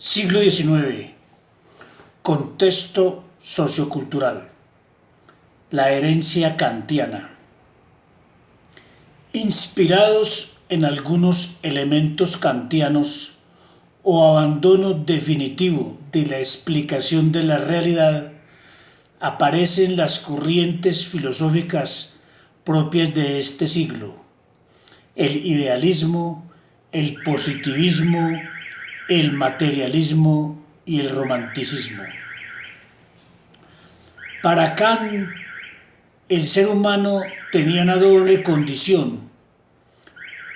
Siglo XIX. Contexto sociocultural. La herencia kantiana. Inspirados en algunos elementos kantianos o abandono definitivo de la explicación de la realidad, aparecen las corrientes filosóficas propias de este siglo: el idealismo, el positivismo, el materialismo y el romanticismo. Para Kant, el ser humano tenía una doble condición: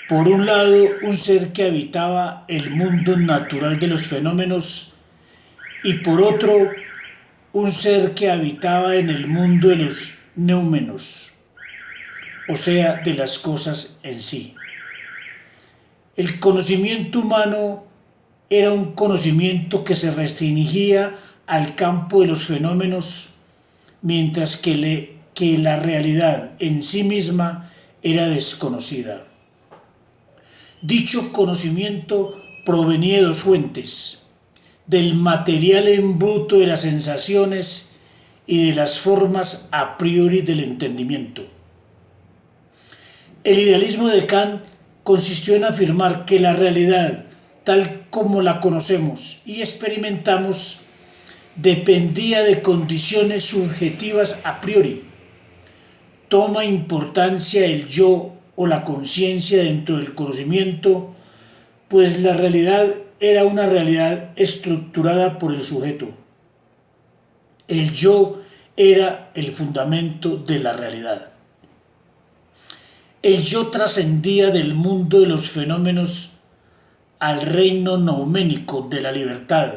por un lado, un ser que habitaba el mundo natural de los fenómenos, y por otro, un ser que habitaba en el mundo de los noumenos, o sea, de las cosas en sí. El conocimiento humano era un conocimiento que se restringía al campo de los fenómenos, mientras que la realidad en sí misma era desconocida. Dicho conocimiento provenía de dos fuentes: del material en bruto de las sensaciones y de las formas a priori del entendimiento. El idealismo de Kant consistió en afirmar que la realidad, tal como la conocemos y experimentamos, dependía de condiciones subjetivas a priori. Toma importancia el yo o la conciencia dentro del conocimiento, pues la realidad era una realidad estructurada por el sujeto. El yo era el fundamento de la realidad. El yo trascendía del mundo de los fenómenos al reino nouménico de la libertad,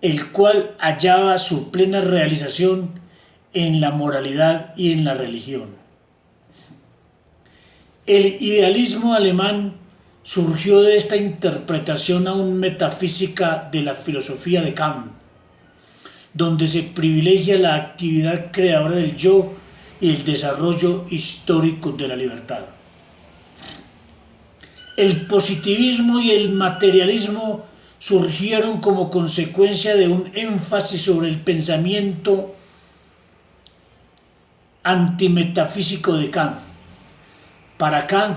el cual hallaba su plena realización en la moralidad y en la religión. El idealismo alemán surgió de esta interpretación aún metafísica de la filosofía de Kant, donde se privilegia la actividad creadora del yo y el desarrollo histórico de la libertad. El positivismo y el materialismo surgieron como consecuencia de un énfasis sobre el pensamiento antimetafísico de Kant. Para Kant,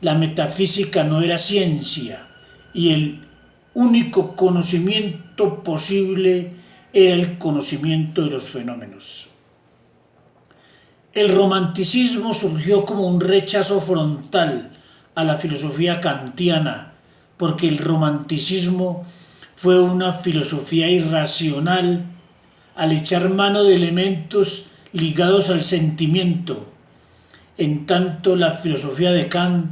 la metafísica no era ciencia y el único conocimiento posible era el conocimiento de los fenómenos. El romanticismo surgió como un rechazo frontal a la filosofía kantiana, porque el romanticismo fue una filosofía irracional al echar mano de elementos ligados al sentimiento, en tanto la filosofía de Kant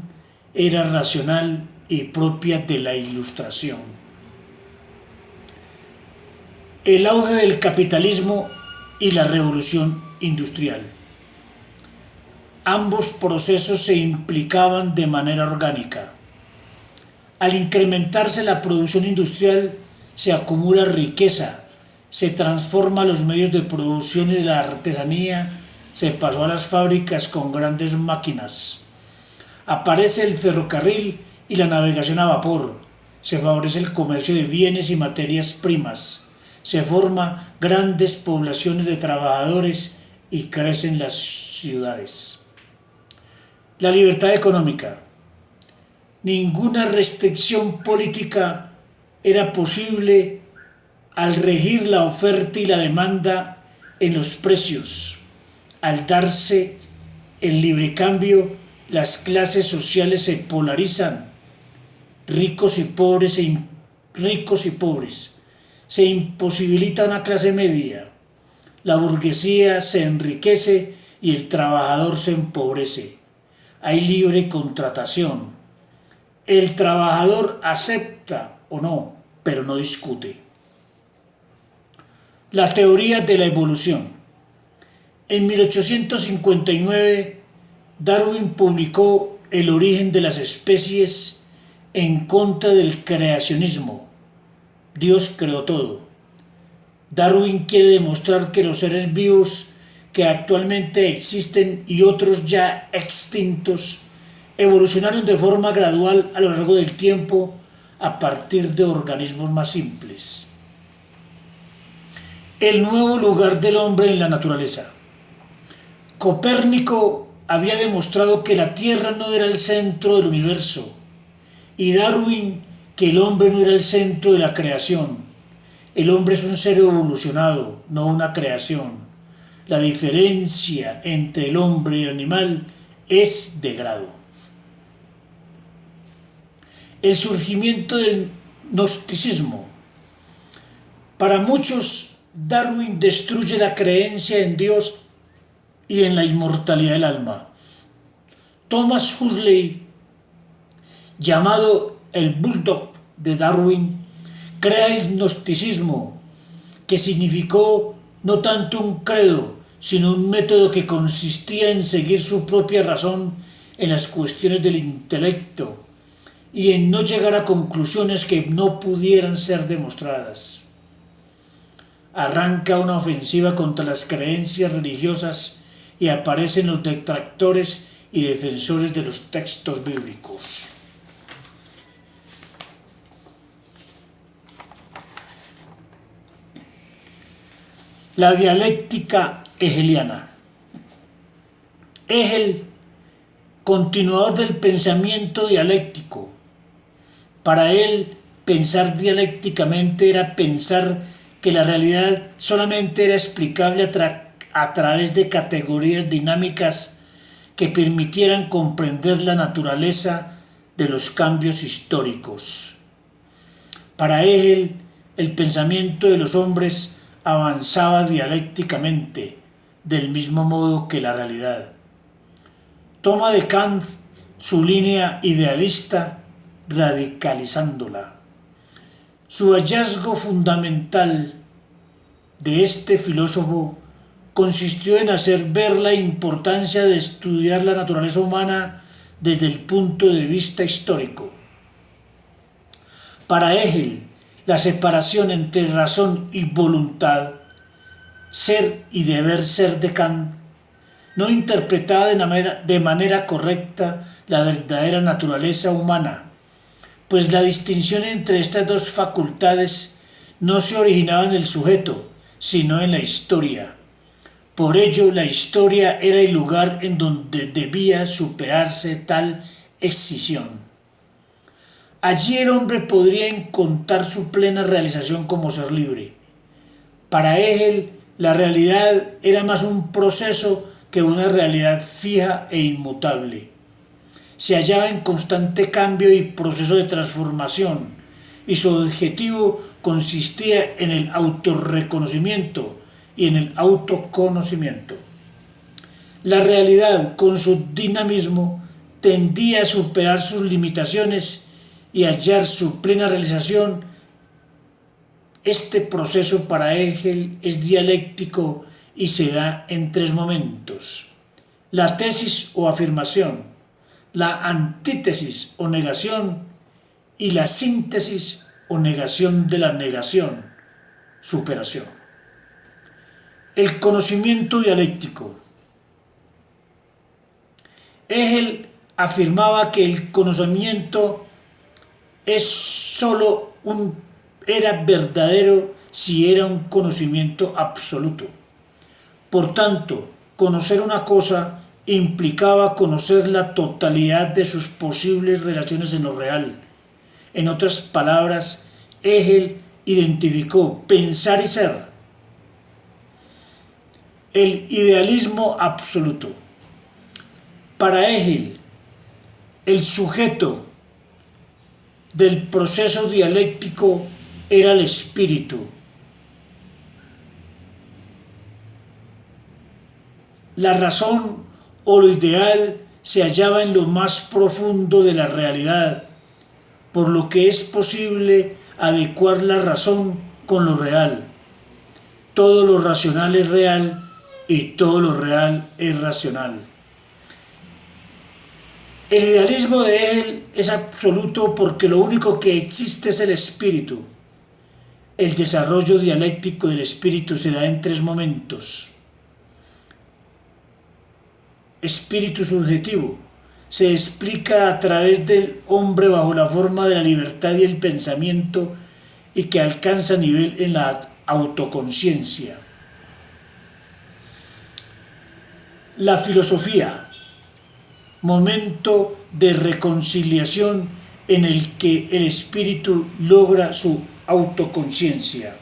era racional y propia de la Ilustración. El auge del capitalismo y la revolución industrial. Ambos procesos se implicaban de manera orgánica. Al incrementarse la producción industrial, se acumula riqueza, se transforma los medios de producción y de la artesanía, se pasó a las fábricas con grandes máquinas. Aparece el ferrocarril y la navegación a vapor, se favorece el comercio de bienes y materias primas, se forman grandes poblaciones de trabajadores y crecen las ciudades. La libertad económica. Ninguna restricción política era posible al regir la oferta y la demanda en los precios. Al darse el libre cambio, las clases sociales se polarizan, ricos y pobres. Se imposibilita una clase media. La burguesía se enriquece y el trabajador se empobrece. Hay libre contratación. El trabajador acepta o no, pero no discute. La teoría de la evolución. En 1859, Darwin publicó El origen de las especies en contra del creacionismo. Dios creó todo. Darwin quiere demostrar que los seres vivos que actualmente existen y otros ya extintos evolucionaron de forma gradual a lo largo del tiempo a partir de organismos más simples. El nuevo lugar del hombre en la naturaleza. Copérnico había demostrado que la Tierra no era el centro del universo, y Darwin que el hombre no era el centro de la creación. El hombre es un ser evolucionado, no una creación. La diferencia entre el hombre y el animal es de grado. El surgimiento del gnosticismo. Para muchos, Darwin destruye la creencia en Dios y en la inmortalidad del alma. Thomas Huxley, llamado el Bulldog de Darwin, crea el gnosticismo, que significó no tanto un credo, sino un método que consistía en seguir su propia razón en las cuestiones del intelecto y en no llegar a conclusiones que no pudieran ser demostradas. Arranca una ofensiva contra las creencias religiosas y aparecen los detractores y defensores de los textos bíblicos. La dialéctica hegeliana. Hegel, continuador del pensamiento dialéctico. Para él, pensar dialécticamente era pensar que la realidad solamente era explicable a través de categorías dinámicas que permitieran comprender la naturaleza de los cambios históricos. Para Hegel, el pensamiento de los hombres avanzaba dialécticamente, del mismo modo que la realidad. Toma de Kant su línea idealista, radicalizándola. Su hallazgo fundamental de este filósofo consistió en hacer ver la importancia de estudiar la naturaleza humana desde el punto de vista histórico. Para Hegel, la separación entre razón y voluntad, ser y deber ser de Kant, no interpretaba de manera correcta la verdadera naturaleza humana, pues la distinción entre estas dos facultades no se originaba en el sujeto, sino en la historia. Por ello, la historia era el lugar en donde debía superarse tal escisión. Allí el hombre podría encontrar su plena realización como ser libre. Para Hegel, la realidad era más un proceso que una realidad fija e inmutable. Se hallaba en constante cambio y proceso de transformación, y su objetivo consistía en el autorreconocimiento y en el autoconocimiento. La realidad, con su dinamismo, tendía a superar sus limitaciones y hallar su plena realización. Este proceso para Hegel es dialéctico y se da en tres momentos: la tesis o afirmación, la antítesis o negación y la síntesis o negación de la negación, superación. El conocimiento dialéctico. Hegel afirmaba que el conocimiento era verdadero si era un conocimiento absoluto. Por tanto, conocer una cosa implicaba conocer la totalidad de sus posibles relaciones en lo real. En otras palabras, Hegel identificó pensar y ser, el idealismo absoluto. Para Hegel, el sujeto del proceso dialéctico era el espíritu. La razón o lo ideal se hallaba en lo más profundo de la realidad, por lo que es posible adecuar la razón con lo real. Todo lo racional es real y todo lo real es racional. El idealismo de Hegel es absoluto porque lo único que existe es el espíritu. El desarrollo dialéctico del espíritu se da en tres momentos: espíritu subjetivo, se explica a través del hombre bajo la forma de la libertad y el pensamiento y que alcanza nivel en la autoconciencia. La filosofía, momento de reconciliación en el que el espíritu logra su autoconciencia.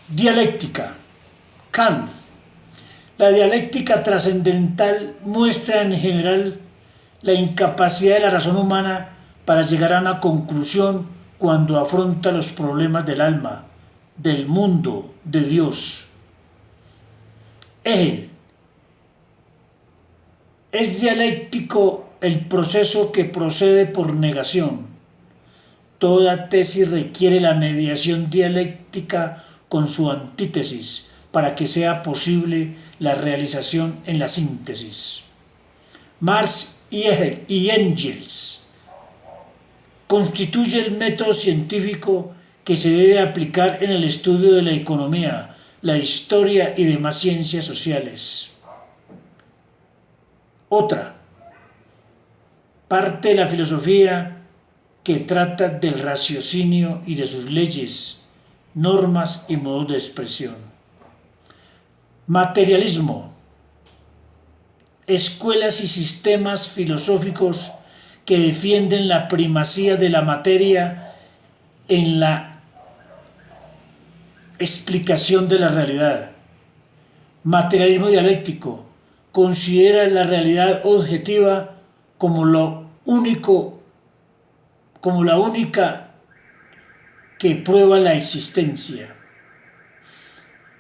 Dialéctica. Kant. La dialéctica trascendental muestra en general la incapacidad de la razón humana para llegar a una conclusión cuando afronta los problemas del alma, del mundo, de Dios. Hegel. Es dialéctico el proceso que procede por negación. Toda tesis requiere la mediación dialéctica con su antítesis para que sea posible la realización en la síntesis. Marx y Engels constituye el método científico que se debe aplicar en el estudio de la economía, la historia y demás ciencias sociales. Otra parte de la filosofía que trata del raciocinio y de sus leyes, normas y modos de expresión. Materialismo. Escuelas y sistemas filosóficos que defienden la primacía de la materia en la explicación de la realidad. Materialismo dialéctico considera la realidad objetiva como la única que prueba la existencia.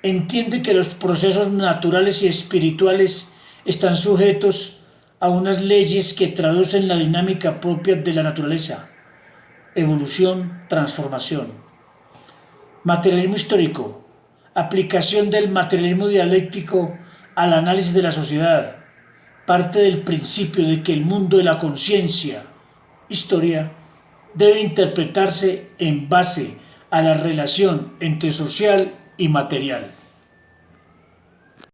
Entiende que los procesos naturales y espirituales están sujetos a unas leyes que traducen la dinámica propia de la naturaleza: evolución, transformación. Materialismo histórico. Aplicación del materialismo dialéctico al análisis de la sociedad. Parte del principio de que el mundo de la conciencia, historia, debe interpretarse en base a la relación entre social y material.